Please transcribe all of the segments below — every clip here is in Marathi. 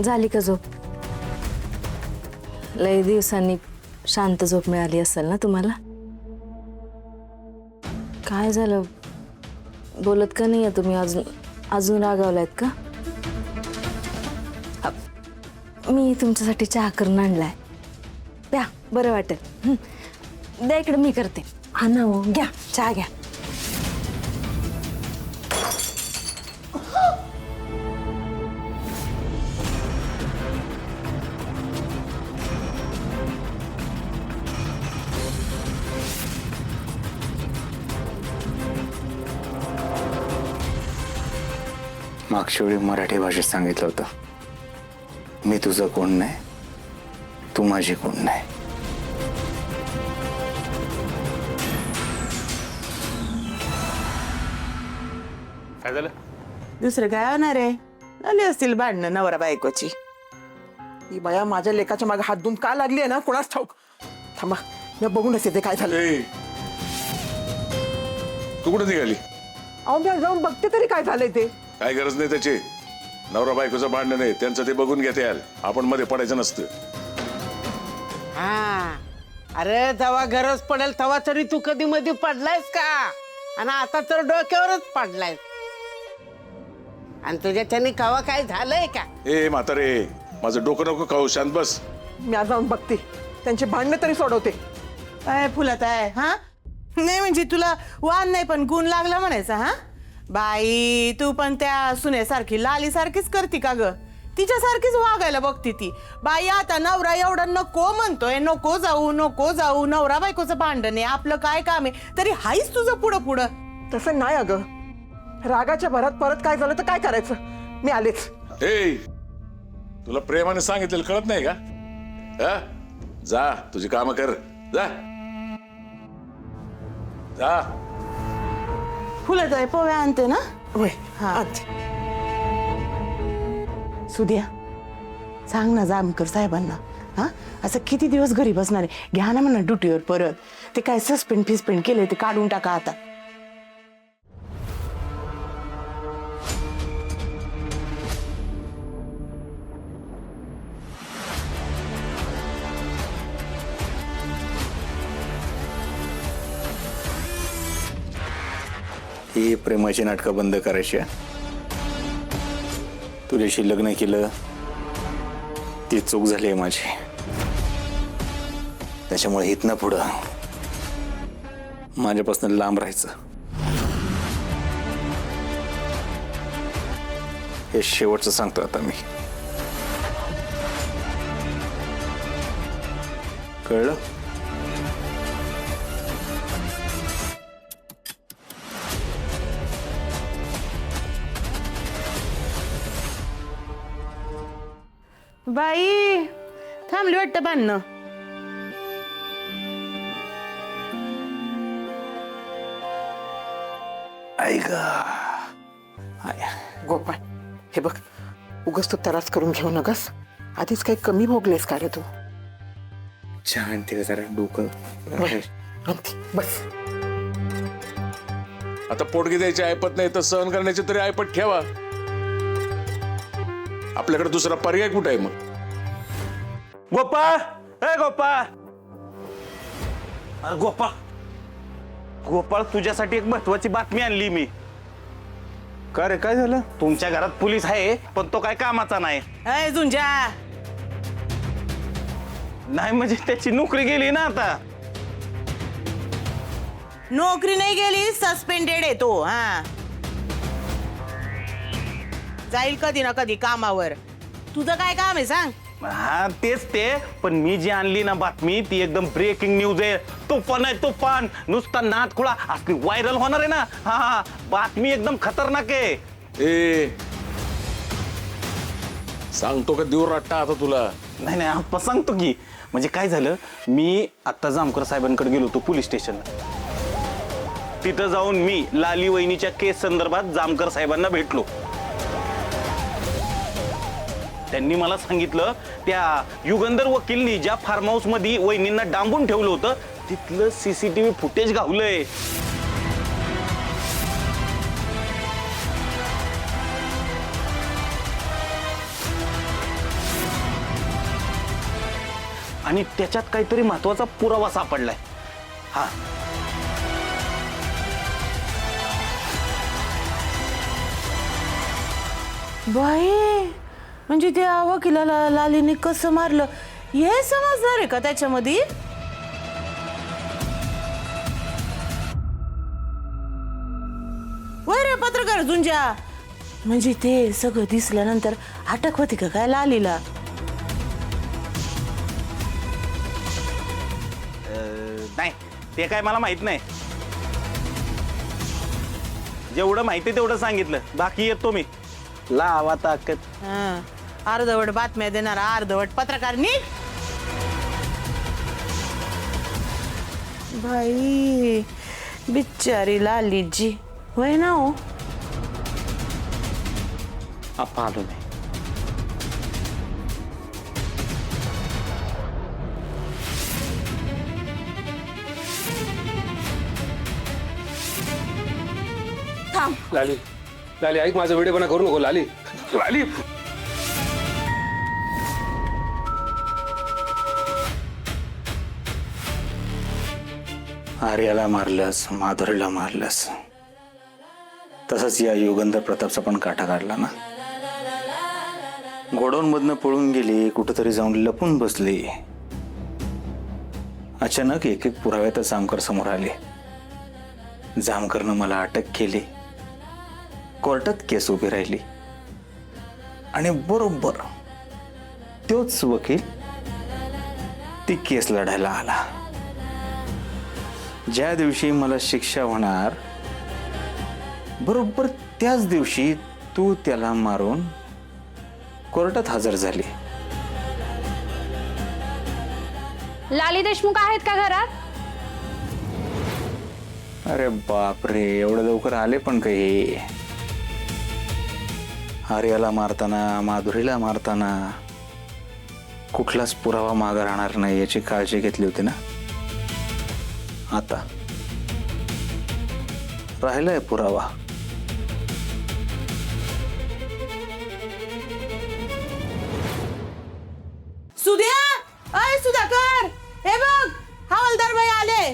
झाली का झोप? लई दिवसांनी शांत झोप मिळाली असेल ना तुम्हाला? काय झालं, बोलत का नाहीये तुम्ही? अजून रागावलायत का? मी तुमच्यासाठी चहा करून आणलाय, प्या, बरं वाटेल. द्या इकडे, मी करते. हा ना, हो, घ्या चहा घ्या. मागच्या वेळी मराठी भाषेत सांगितलं होतं, मी तुझं कोण नाही, तू माझी कोण नाही. काय झालं? दुसरं काय होणार आहे? झाली असतील भांडणं नवरा बायकोची. ही बाया माझ्या लेकाच्या मागे हात धुवून का लागली आहे ना, कोणाच ठाऊक. थांबा, मी बघूनच येते काय झालं. तू कुठं निघाली? अहो, मी जाऊन बघते तरी काय झालंय ते. काय गरज नाही त्याची. नवरा बायकोचं भांडण नाही, त्यांचं ते बघून घेते याल. आपण मध्ये पडायचं नसतं. हा, अरे जेव्हा गरज पडेल तेव्हा तरी तू कधी मध्ये पडलायस का? आणि आता तर डोक्यावरच पडलाय. आणि तुझ्याच्याने कवा काय झालंय का? ए म्हातारे, माझं डोकं नको खाऊ, शांत बस. मी आज जाऊन बघते, त्यांची भांडणं तरी सोडवते. काय फुलत आहे? हा, नाही म्हणजे तुला वान नाही पण गुण लागला म्हणायचा. हा बाई, तू पण त्या सुनेसारखी लाली सारखीच करती का ग? तिच्यासारखीच वागायला बघती ती बाई. आता नवरा एवढा नको म्हणतोय, नको जाऊ नको जाऊ, नवरा बायकोचं भांडण आहे, आपलं काय काम आहे, तरी हाईच तुझं पुढं पुढं. तसं नाही अगं, रागाच्या भरात परत काय झालं तर काय करायचं. मी आलेच. ए, तुला प्रेमाने सांगितलेलं कळत नाही का? हा, जा तुझी कामं कर, जा जा. फुलत आहे, पोहे आणते ना. होय, हा. आणते. सुद्या, सांग ना जामकर साहेबांना. हा, असं किती दिवस घरी बसणार आहे? घ्या ना म्हणा ड्युटीवर परत. ते काय सस्पेंड फिस्पेंड केले ते काढून टाका आता. ही प्रेमाची नाटकं बंद करायची. तुझ्याशी लग्न केलं ती चूक झाली आहे माझी. त्याच्यामुळे इथनं पुढं माझ्यापासून लांब राहायचं. हे शेवटचं सांगतो आता मी. कळलं? बाई, थांबली वाटतं भांडणं. ऐक गोपाळ, हे बघ, उगाच तू त्रास करून घेऊ नकस. आधीच काही कमी भोगलेस का रे तू? छान, ते जरा डोकं. आणते, बस. आता पोटगी द्यायची ऐपत नाही तर सहन करण्याची तरी ऐपत ठेवा. आपल्याकडे दुसरा पर्याय कुठे आहे मग? गोपाळ, ए गोपाळ, गोपाळ, गोपाळ, तुझ्यासाठी एक महत्वाची बातमी आणली मी. का रे, काय झालं? तुमच्या घरात पोलीस आहे पण तो काय कामाचा नाही. अय झुंजा, नाही म्हणजे त्याची नोकरी गेली ना आता. नोकरी नाही गेली, सस्पेंडेड आहे तो. हा, जाईल कधी ना कधी कामावर. तुझं काय काम आहे सांग? हा तेच ते, पण मी जी आणली ना बातमी ती एकदम ब्रेकिंग न्यूज आहे. तुफान आहे तुफान, नुसता नाद खुळा असली व्हायरल होणार आहे ना. हा, बातमी एकदम खतरनाक आहे. ए, सांगतो का देऊ रट्टा आता तुला? नाही नाही, आपण सांगतो की. म्हणजे काय झालं, मी आता जामकर साहेबांकडे गेलो होतो पोलीस स्टेशनला. तिथं जाऊन मी लाली वहिनीच्या केस संदर्भात जामकर साहेबांना भेटलो. त्यांनी मला सांगितलं त्या युगंधर वकीलनी ज्या फार्म हाऊस मध्ये वहिनींना डांबून ठेवलं होतं तिथलं सीसीटीव्ही फुटेज गावलंय. आणि त्याच्यात काहीतरी महत्वाचा पुरावा सापडलाय. हा, बाई म्हणजे त्या वकिलाला लालीने कसं मारलं हे समजणार आहे का त्याच्यामध्ये? वय रे पत्रकार झुंजा, म्हणजे ते सगळं दिसल्यानंतर अटक होती का काय लालीला? नाही ते काय मला माहित नाही. जेवढं माहिती तेवढं सांगितलं, बाकी येतो मी. लावा ताकद. हं, अर्धवट बातम्या देणारा अर्धवट पत्रकार नीट. बाई बिचारी लालीजी होय ना हो. आप्पा आलो नाही. लाली लाली ऐक माझा व्हिडिओ बना करू नको लाली लाली. आर्याला मारलंस, माधुरीला मारलंस, तसंच या युगंधर प्रतापचा पण काटा काढला ना. गोडाऊनमधनं पळून गेली, कुठंतरी जाऊन लपून बसली. अचानक एक एक पुराव्यात जामकर समोर आले. जामकरनं मला अटक केली, कोर्टात केस उभी राहिली आणि बरोबर तोच वकील ती केस लढायला आला. ज्या दिवशी मला शिक्षा होणार बरोबर त्याच दिवशी तू त्याला मारून कोर्टात हजर झाली. लाली देशमुख आहेत का घरात? अरे बापरे, एवढं लवकर आले पण काही. आर्याला मारताना, माधुरीला मारताना कुठलाच पुरावा मागे राहणार नाही याची काळजी घेतली होती ना. आता राहिलाय पुरावा. सुद्या, अय सुधाकर, हे बघ हवालदार बाई आले.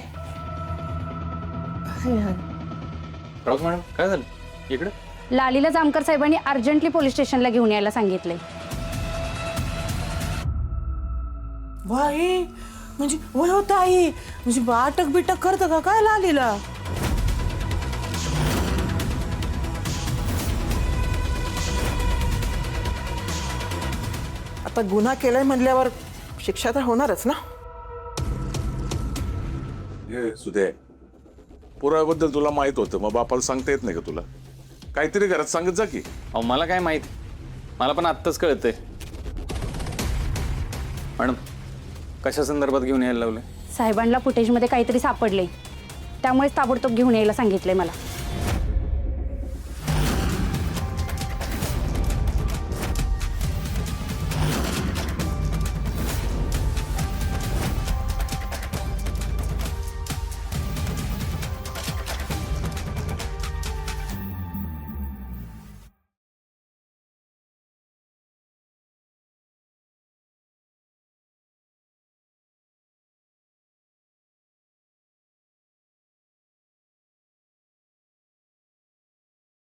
राऊत मॅडम काय झालं इकडे? लालीला जामकर साहेबांनी अर्जंटली पोलीस स्टेशनला घेऊन यायला सांगितलंय. बाई म्हणजे वय होता आई, म्हणजे अटक बिटक करतं का काय लालीला? आता गुन्हा केलाय म्हणल्यावर शिक्षा तर होणारच ना. हे सुदे, पुराव्याबद्दल तुला माहित होतं, मग बापाला सांगता येत नाही का तुला? काहीतरी घरात सांगत जा की. अहो मला काय माहित, मला पण आत्ताच कळतंय. मॅडम कशा संदर्भात घेऊन यायला लावलंय? साहेबांना फुटेजमध्ये काहीतरी सापडले, त्यामुळेच ताबडतोब घेऊन यायला सांगितलंय मला.